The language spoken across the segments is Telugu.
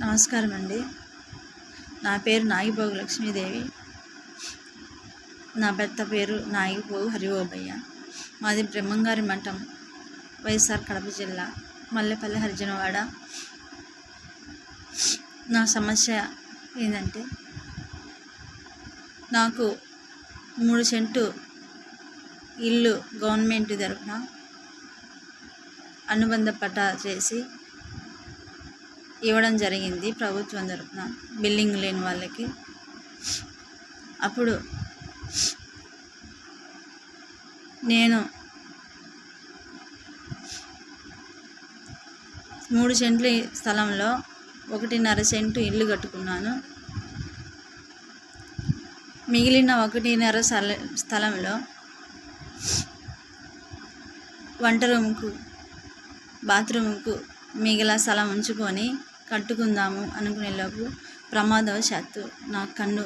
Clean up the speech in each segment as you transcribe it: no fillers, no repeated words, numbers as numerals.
నమస్కారం అండి. నా పేరు నాగిపోగు లక్ష్మీదేవి. నా భర్త పేరు నాగిపోగు హరిఓబయ్య. మాది బ్రహ్మంగారి మఠం, వైఎస్ఆర్ కడప జిల్లా, మల్లెపల్లి హరిజనవాడ. నా సమస్య ఏంటంటే, నాకు 3 సెంటు ఇల్లు గవర్నమెంట్ తరఫున అనుబంధ పట్టా చేసి ఇవ్వడం జరిగింది ప్రభుత్వం తరఫున, బిల్డింగ్ లేని వాళ్ళకి. అప్పుడు నేను 3 సెంట్ల స్థలంలో 1.5 సెంటు ఇల్లు కట్టుకున్నాను. మిగిలిన 1.5 స్థలంలో వంట రూముకు, బాత్రూముకు మిగిలిన స్థలం ఉంచుకొని కట్టుకుందాము అనుకునేలోపు ప్రమాదవశాత్తు నా కన్ను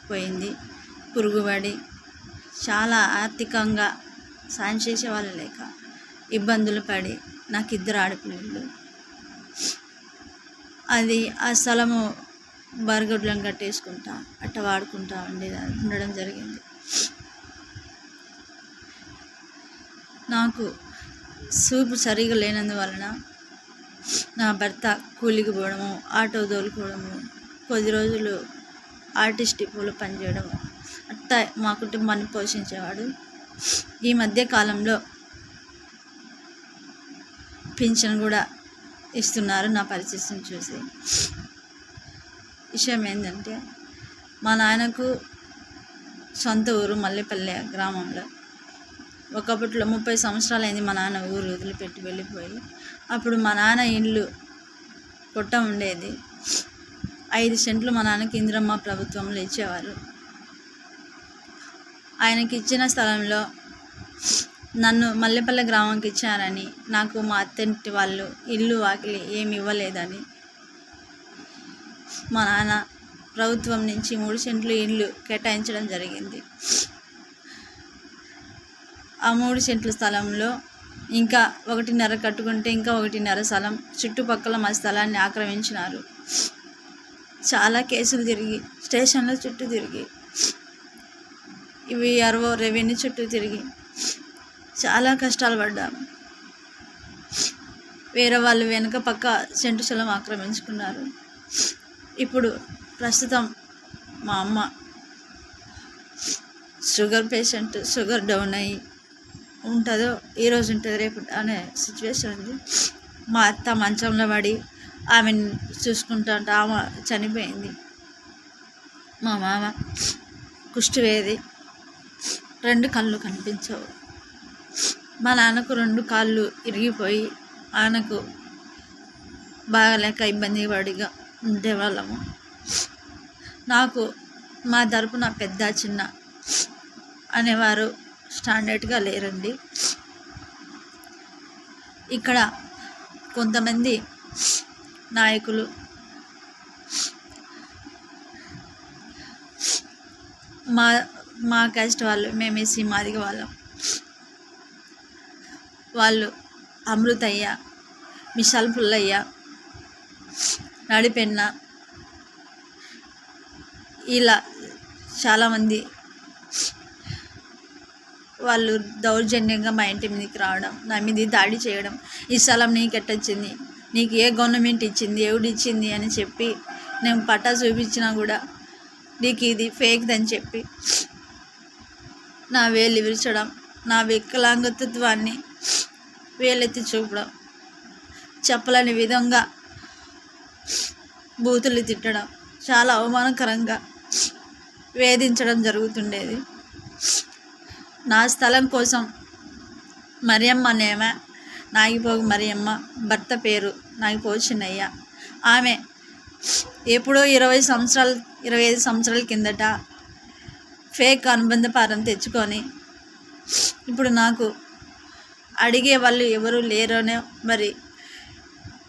పోయింది. పురుగుబడి చాలా ఆర్థికంగా సాయం చేసేవాళ్ళు లేక ఇబ్బందులు పడి నాకు 2 ఆడపిల్లలు. అది ఆ స్థలము బరగొడ్లను కట్టేసుకుంటా అట్ట వాడుకుంటా ఉండడం జరిగింది. నాకు చూపు సరిగా లేనందువలన నా భర్త కూలికి పోవడము, ఆటో తోలుకోవడము, కొద్ది రోజులు ఆర్టిస్ట్ డిపోలో పనిచేయడము, అట్టా మా కుటుంబాన్ని పోషించేవాడు. ఈ మధ్య కాలంలో పింఛన్ కూడా ఇస్తున్నారు నా పరిస్థితిని చూసి. విషయం ఏంటంటే, మా నాన్నకు సొంత ఊరు మల్లెపల్లె గ్రామంలో. ఒకప్పట్లో 30 సంవత్సరాలు అయింది మా నాన్న ఊరు వదిలిపెట్టి వెళ్ళిపోయి. అప్పుడు మా నాన్న ఇల్లు కొట్ట ఉండేది. 5 సెంట్లు మా నాన్నకి ఇందిరమ్మ ప్రభుత్వంలో ఇచ్చేవారు. ఆయనకి ఇచ్చిన స్థలంలో నన్ను మల్లెపల్లె గ్రామంకి ఇచ్చారని, నాకు మా అత్తింటి వాళ్ళు ఇల్లు వాకిలి ఏమి ఇవ్వలేదని మా నాన్న ప్రభుత్వం నుంచి 3 సెంట్లు ఇల్లు కేటాయించడం జరిగింది. ఆ 3 సెంట్ల స్థలంలో ఇంకా 1.5 కట్టుకుంటే ఇంకా 1.5 స్థలం చుట్టుపక్కల మా స్థలాన్ని ఆక్రమించినారు. చాలా కేసులు తిరిగి, స్టేషన్ల చుట్టూ తిరిగి, ఇవి రెవెన్యూ చుట్టూ తిరిగి చాలా కష్టాలు పడ్డాము. వేరే వాళ్ళు వెనక పక్క సెంటు స్థలం ఆక్రమించుకున్నారు. ఇప్పుడు ప్రస్తుతం మా అమ్మ షుగర్ పేషెంట్, షుగర్ డౌన్ అయ్యి ఉంటుందో ఈరోజు ఉంటుంది రేపు అనే సిచ్యువేషన్ ఉంది. మా అత్త మంచంలో పడి ఆమెను చూసుకుంటా అంటే ఆమె చనిపోయింది. మా మామ కుష్టివేది, 2 కళ్ళు కనిపించవు. మా నాన్నకు 2 కాళ్ళు ఇరిగిపోయి ఆయనకు బాగాలేక ఇబ్బంది పడిగా ఉండేవాళ్ళము. నాకు మా తరపున పెద్ద చిన్న అనేవారు స్టాండర్డ్గా లేరండి. ఇక్కడ కొంతమంది నాయకులు మా క్యాస్ట్ వాళ్ళు, మేమేసి మాదిగ వాళ్ళం, వాళ్ళు అమృతయ్య, మిషాల్ పుల్లయ్య, నడిపెన్న, ఇలా చాలామంది వాళ్ళు దౌర్జన్యంగా మా ఇంటి మీదకి రావడం, నా మీద దాడి చేయడం, ఈ స్థలం నీకు ఎట్టొచ్చింది, నీకు ఏ గవర్నమెంట్ ఇచ్చింది, ఎవడు ఇచ్చింది అని చెప్పి, నేను పట్టా చూపించినా కూడా నీకు ఇది ఫేక్దని చెప్పి నా వేలు విరచడం, నా వికలాంగత్వాన్ని వేలెత్తి చూపడం, చెప్పలేని విధంగా బూతులు తిట్టడం, చాలా అవమానకరంగా వేధించడం జరుగుతుండేది. నా స్థలం కోసం మరియమ్మ నేమ, నాగిపోగు మరియమ్మ, భర్త పేరు నాగిపోగు చిన్నయ్య. ఆమె ఎప్పుడో 25 సంవత్సరాల కిందట ఫేక్ అనుబంధ పారం తెచ్చుకొని, ఇప్పుడు నాకు అడిగే వాళ్ళు ఎవరు లేరనే, మరి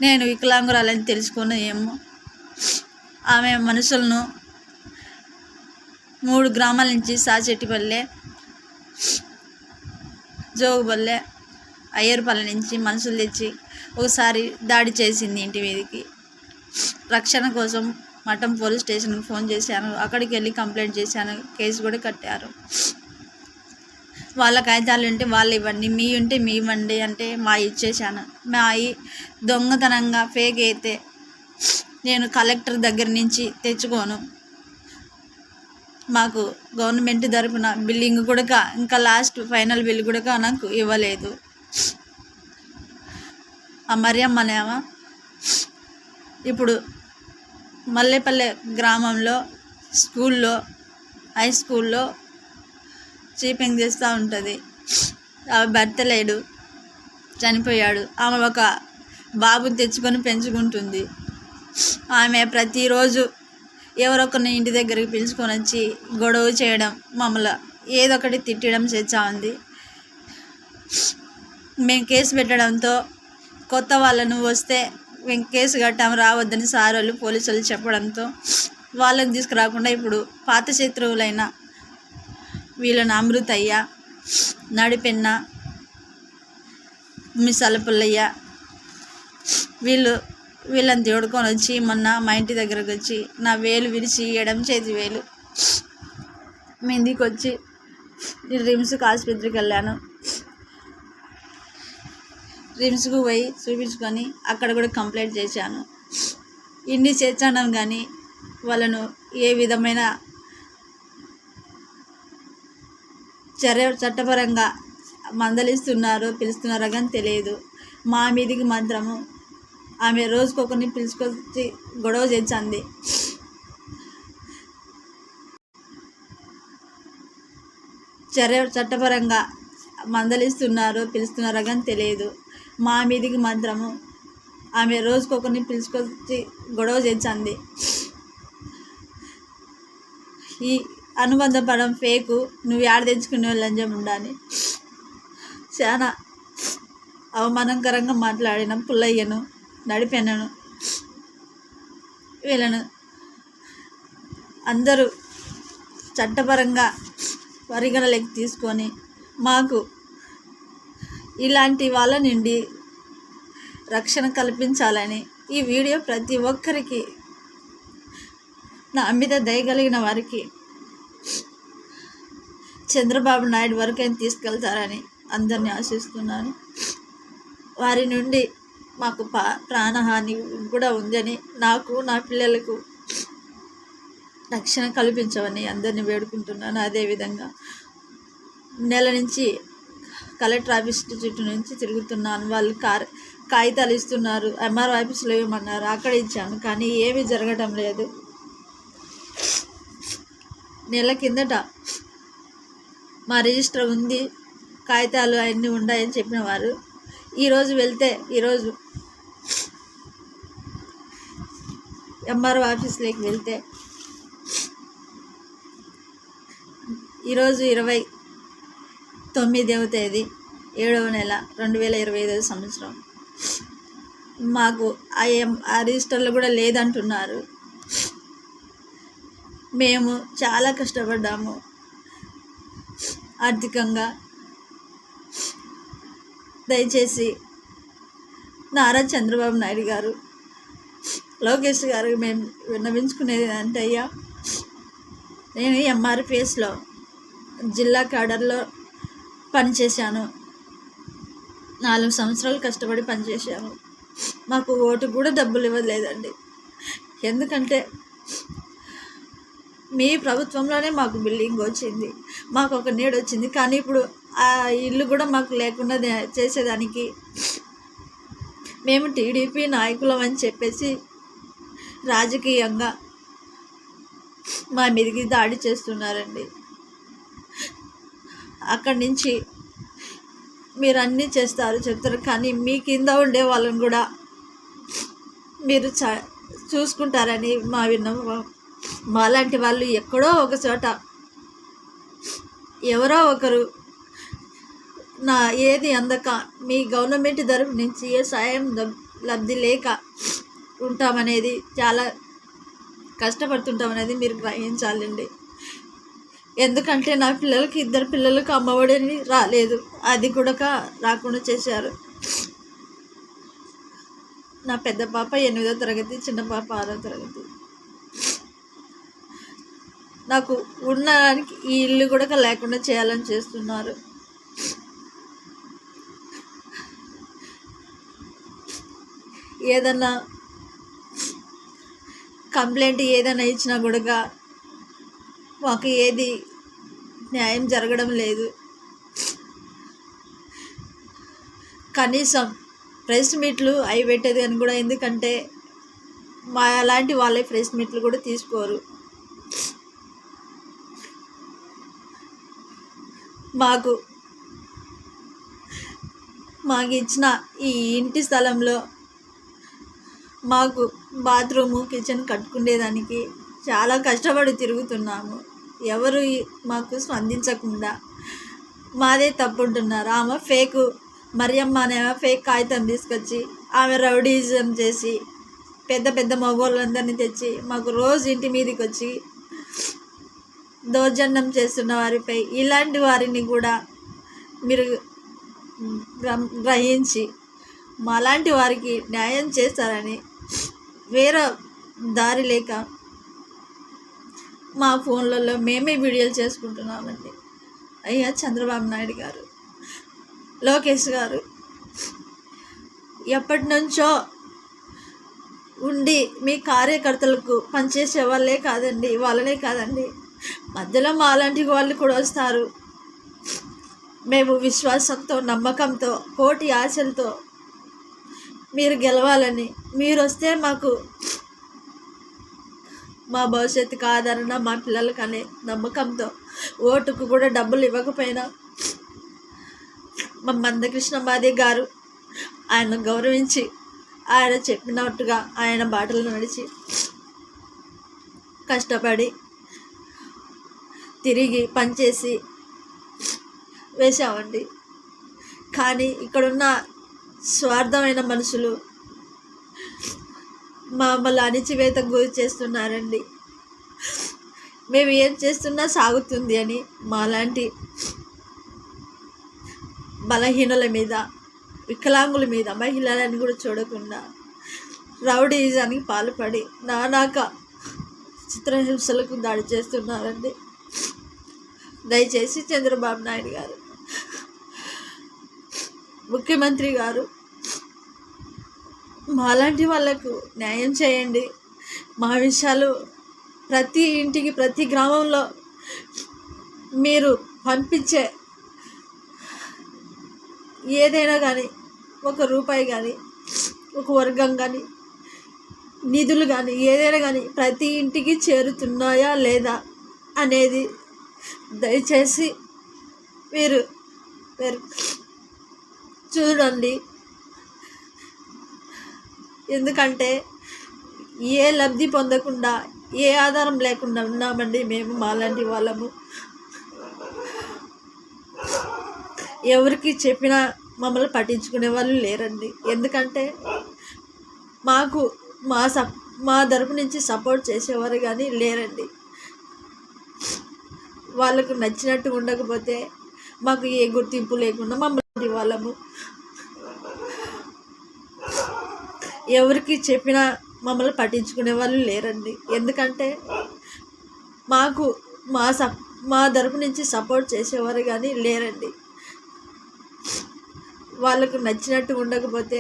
నేను వికలాంగురాలని తెలుసుకుని ఏమో, ఆమె మనుషులను 3 గ్రామాల నుంచి సాచెట్టిపల్లె, జోగుబల్లె, అయ్యర్పల్లి నుంచి మనుషులు తెచ్చి ఒకసారి దాడి చేసింది ఇంటి మీదకి. రక్షణ కోసం మఠం పోలీస్ స్టేషన్కి ఫోన్ చేశాను. అక్కడికి వెళ్ళి కంప్లైంట్ చేశాను. కేసు కూడా కట్టారు. వాళ్ళ కాగితాలు ఉంటే వాళ్ళు ఇవ్వండి, మీ ఉంటే మీ ఇవ్వండి అంటే మా ఇచ్చేసాను. మా దొంగతనంగా ఫేక్ అయితే నేను కలెక్టర్ దగ్గర నుంచి తెచ్చుకోను. మాకు గవర్నమెంట్ తరపున బిల్లింగ్ కూడా ఇంకా లాస్ట్ ఫైనల్ బిల్ కూడా నాకు ఇవ్వలేదు. ఆ మరియమ్మనేమో ఇప్పుడు మల్లేపల్లె గ్రామంలో స్కూల్లో హై స్కూల్లో చీపింగ్ చేస్తూ ఉంటుంది. ఆమె భర్త లేడు, చనిపోయాడు. ఆమె ఒక బాబుని తెచ్చుకొని పెంచుకుంటుంది. ఆమె ప్రతిరోజు ఎవరొకరిని ఇంటి దగ్గరికి పిలుచుకొని వచ్చి గొడవ చేయడం, మమ్మల్ని ఏదో ఒకటి తిట్టడం చేస్తూ ఉంది. మేము కేసు పెట్టడంతో కొత్త వాళ్ళను వస్తే మేము కేసు కట్టాము రావద్దని సార్ వాళ్ళు పోలీసు వాళ్ళు చెప్పడంతో వాళ్ళని తీసుకురాకుండా ఇప్పుడు పాత శత్రువులైన వీళ్ళని అమృతయ్య, నడిపెన్న, మిసాల పుల్లయ్య వీళ్ళని తోడుకొని వచ్చి మొన్న మా ఇంటి దగ్గరకు వచ్చి నా వేలు విరిచి ఎడం చేతి వేలు మీదికి వచ్చి రిమ్స్కి ఆసుపత్రికి వెళ్ళాను. రిమ్స్కు పోయి చూపించుకొని అక్కడ కూడా కంప్లైంట్ చేశాను. ఇన్ని చేర్చాను కానీ వాళ్ళను ఏ విధమైన చట్టపరంగా మందలిస్తున్నారో పిలుస్తున్నారో కానీ తెలియదు. మా మీదికి మాత్రము ఆమె రోజుకొకరిని పిలుచుకొచ్చి గొడవ చేసింది. చట్టపరంగా మందలిస్తున్నారో పిలుస్తున్నారో కానీ తెలియదు. మా మీదికి మాత్రము ఆమె రోజుకొకరిని పిలుచుకొచ్చి గొడవ చేసింది. ఈ అనుబంధ పడం ఫేకు, నువ్వు యాడ తెచ్చుకునే లంజం ఉండాలి. చాలా అవమానకరంగా మాట్లాడిన పుల్లయ్యను, నడిపెన్నను వీళ్ళను అందరూ చట్టపరంగా పరిగణలోకి తీసుకొని మాకు ఇలాంటి వాళ్ళ నుండి రక్షణ కల్పించాలని ఈ వీడియో ప్రతి ఒక్కరికి, నా మీద దయగలిగిన వారికి చంద్రబాబు నాయుడు వరకైనా తీసుకెళ్తారని అందరినీ ఆశిస్తున్నాను. వారి నుండి మాకు ప్రాణహాని కూడా ఉందని, నాకు నా పిల్లలకు రక్షణ కల్పించమని అందరినీ వేడుకుంటున్నాను. అదేవిధంగా నెల నుంచి కలెక్టర్ ఆఫీస్ చుట్టూ నుంచి తిరుగుతున్నాను. వాళ్ళు కాగితాలు ఇస్తున్నారు, ఎంఆర్ఓ ఆఫీసులో ఇవ్వమన్నారు, అక్కడ ఇచ్చాను కానీ ఏమీ జరగటం లేదు. నెల కిందట మా రిజిస్టర్ ఉంది, కాగితాలు అన్నీ ఉన్నాయని చెప్పిన వారు ఈరోజు వెళ్తే ఈరోజు ఎంఆర్ఓ ఆఫీస్లోకి వెళ్తే ఈరోజు 29వ తేదీ 7వ నెల 2025 సంవత్సరం. మాకు ఆ రిజిస్టర్లో కూడా లేదంటున్నారు. మేము చాలా కష్టపడ్డాము ఆర్థికంగా. దయచేసి నారా చంద్రబాబు నాయుడు గారు, లోకేష్ గారు మేము విన్నవించుకునేది అంటే, అయ్యా నేను ఎంఆర్పిఎస్లో జిల్లా క్యాడర్లో పనిచేశాను. 4 సంవత్సరాలు కష్టపడి పనిచేశాను. మాకు ఓటు కూడా డబ్బులు ఇవ్వలేదండి. ఎందుకంటే మీ ప్రభుత్వంలోనే మాకు బిల్డింగ్ వచ్చింది, మాకు ఒక నీడ వచ్చింది. కానీ ఇప్పుడు ఆ ఇల్లు కూడా మాకు లేకుండా చేసేదానికి మేము టీడీపీ నాయకులం అని చెప్పేసి రాజకీయంగా మా మీదకి దాడి చేస్తున్నారండి. అక్కడి నుంచి మీరు అన్నీ చేస్తారు చెప్తారు, కానీ మీ కింద ఉండే వాళ్ళని కూడా మీరు చూసుకుంటారని మా విన్నపం. మాలాంటి వాళ్ళు ఎక్కడో ఒక చోట ఎవరో ఒకరు నా ఏది అందక మీ గవర్నమెంట్ తరఫు నుంచి ఏ సాయం లబ్ధి లేక ఉంటామనేది, చాలా కష్టపడుతుంటామనేది మీరు గ్రహించాలండి. ఎందుకంటే నా పిల్లలకి 2 పిల్లలకు అమ్మఒడిని రాలేదు, అది కూడా రాకుండా చేశారు. నా పెద్ద పాప 8వ తరగతి, చిన్న పాప 6వ తరగతి. నాకు ఉండడానికి ఈ ఇల్లు కూడా లేకుండా చేయాలని చేస్తున్నారు. ఏదన్నా కంప్లైంట్ ఏదైనా ఇచ్చినా కూడా మాకు ఏది న్యాయం జరగడం లేదు. కనీసం ప్రెస్ మీట్లు అవి పెట్టేది అని కూడా, ఎందుకంటే మా అలాంటి వాళ్ళే ప్రెస్ మీట్లు కూడా తీసుకోరు. మాకు ఇచ్చిన ఈ ఇంటి స్థలంలో మాకు బాత్రూము, కిచెన్ కట్టుకునేదానికి చాలా కష్టపడి తిరుగుతున్నాము. ఎవరు మాకు స్పందించకుండా మాదే తప్పుంటున్నారు. ఆమె ఫేకు మరియమ్మ అనే ఫేక్ కాగితం తీసుకొచ్చి ఆమె రౌడీజం చేసి పెద్ద పెద్ద మగవాళ్ళందరినీ తెచ్చి మాకు రోజు ఇంటి మీదకి వచ్చి దౌర్జన్యం చేస్తున్న వారిపై ఇలాంటి వారిని కూడా మీరు గ్రహించి మాలాంటి వారికి న్యాయం చేస్తారని, వేరే దారి లేక మా ఫోన్లలో మేమే వీడియోలు చేసుకుంటున్నామండి. అయ్యా చంద్రబాబు నాయుడు గారు, లోకేష్ గారు ఎప్పటి నుంచో ఉండి మీ కార్యకర్తలకు పనిచేసే వాళ్ళే కాదండి, వాళ్ళనే కాదండి, మధ్యలో మాలాంటి వాళ్ళు కూడా వస్తారు. మేము విశ్వాసంతో, నమ్మకంతో, కోటి ఆశలతో మీరు గెలవాలని, మీరు వస్తే మాకు మా భవిష్యత్తుకు ఆదరణ, మా పిల్లలకి అనే నమ్మకంతో, ఓటుకు కూడా డబ్బులు ఇవ్వకపోయినా మా మందకృష్ణ మాదే గారు ఆయన గౌరవించి ఆయన చెప్పినట్టుగా ఆయన బాటలు నడిచి కష్టపడి తిరిగి పనిచేసి వేశామండి. కానీ ఇక్కడున్న స్వార్థమైన మనుషులు మమ్మల్ని అణిచివేతకు గురి చేస్తున్నారండి. మేము ఏం చేస్తున్నా సాగుతుంది అని మాలాంటి బలహీనుల మీద, వికలాంగుల మీద, మహిళలని కూడా చూడకుండా రౌడీజానికి పాల్పడి నానాక చిత్రహింసలకు దాడి చేస్తున్నారండి. దయచేసి చంద్రబాబు నాయుడు గారు, ముఖ్యమంత్రి గారు మాలాంటి వాళ్ళకు న్యాయం చేయండి. మా విషయాలు ప్రతి ఇంటికి, ప్రతి గ్రామంలో మీరు పంపించే ఏదైనా కానీ, ఒక రూపాయి కానీ, ఒక వర్గం కానీ, నిధులు కానీ, ఏదైనా కానీ ప్రతి ఇంటికి చేరుతున్నాయా లేదా అనేది దయచేసి మీరు చూడండి. ఎందుకంటే ఏ లబ్ధి పొందకుండా, ఏ ఆధారం లేకుండా ఉన్నామండి మేము మాలాంటి వాళ్ళము. ఎవరికి చెప్పినా మమ్మల్ని పట్టించుకునే వాళ్ళు లేరండి. ఎందుకంటే మాకు మా తరపు నుంచి సపోర్ట్ చేసేవారు కానీ లేరండి. వాళ్ళకు నచ్చినట్టు ఉండకపోతే మాకు ఏ గుర్తింపు లేకుండా మమ్మల్ని వాళ్ళము ఎవరికి చెప్పినా మమ్మల్ని పట్టించుకునే వాళ్ళు లేరండి. ఎందుకంటే మాకు మా తరపు నుంచి సపోర్ట్ చేసేవారు కానీ లేరండి. వాళ్ళకు నచ్చినట్టు ఉండకపోతే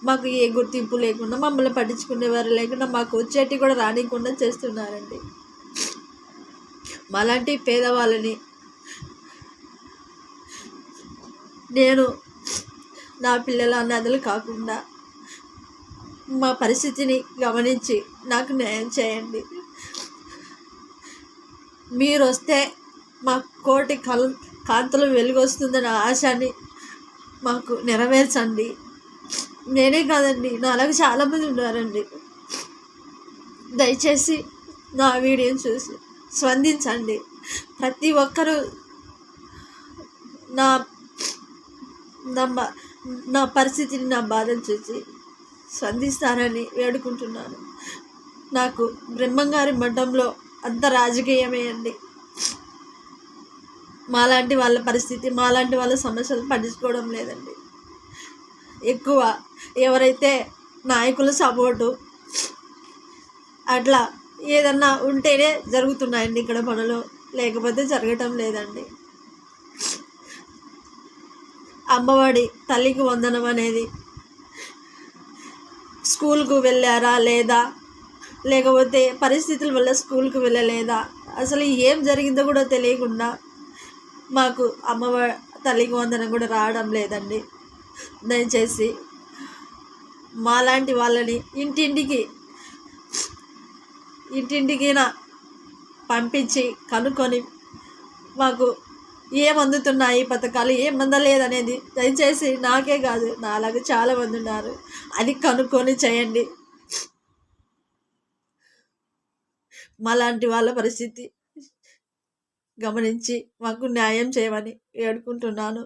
మాకు ఏ గుర్తింపు లేకుండా, మమ్మల్ని పట్టించుకునేవారు లేకుండా, మాకు వచ్చేటి కూడా రానికుండా చేస్తున్నారండి. మాలాంటి పేదవాళ్ళని నేను, నా పిల్లల అన్నదలు కాకుండా మా పరిస్థితిని గమనించి నాకు న్యాయం చేయండి. మీరు వస్తే మా కోటి కాంతులు వెలుగొస్తుందన్న ఆశని మాకు నెరవేర్చండి. నేనే కాదండి, నాలాగా చాలామంది ఉన్నారండి. దయచేసి నా వీడియోని చూసి స్పందించండి. ప్రతి ఒక్కరూ నా పరిస్థితిని, నా బాధను చూసి స్పందిస్తారని వేడుకుంటున్నాను. నాకు బ్రహ్మంగారి మఠంలో అంత రాజకీయమే అండి. మాలాంటి వాళ్ళ పరిస్థితి, మాలాంటి వాళ్ళ సమస్యలు పట్టించుకోవడం లేదండి. ఎక్కువ ఎవరైతే నాయకుల సపోర్టు అట్లా ఏదన్నా ఉంటేనే జరుగుతున్నాయండి ఇక్కడ పనులు, లేకపోతే జరగటం లేదండి. అమ్మఒడి తల్లికి వందనం అనేది స్కూల్కు వెళ్ళారా లేదా, లేకపోతే పరిస్థితుల వల్ల స్కూల్కు వెళ్ళలేదా, అసలు ఏం జరిగిందో కూడా తెలియకుండా మాకు తల్లికి వందనం కూడా రావడం లేదండి. దయచేసి మాలాంటి వాళ్ళని ఇంటింటికి పంపించి కనుక్కొని మాకు ఏం అందుతున్నాయి పథకాలు, ఏం అందలేదనేది దయచేసి నాకే కాదు నాలాగా చాలామంది ఉన్నారు, అది కనుక్కొని చేయండి. మాలాంటి వాళ్ళ పరిస్థితి గమనించి మాకు న్యాయం చేయమని వేడుకుంటున్నాను.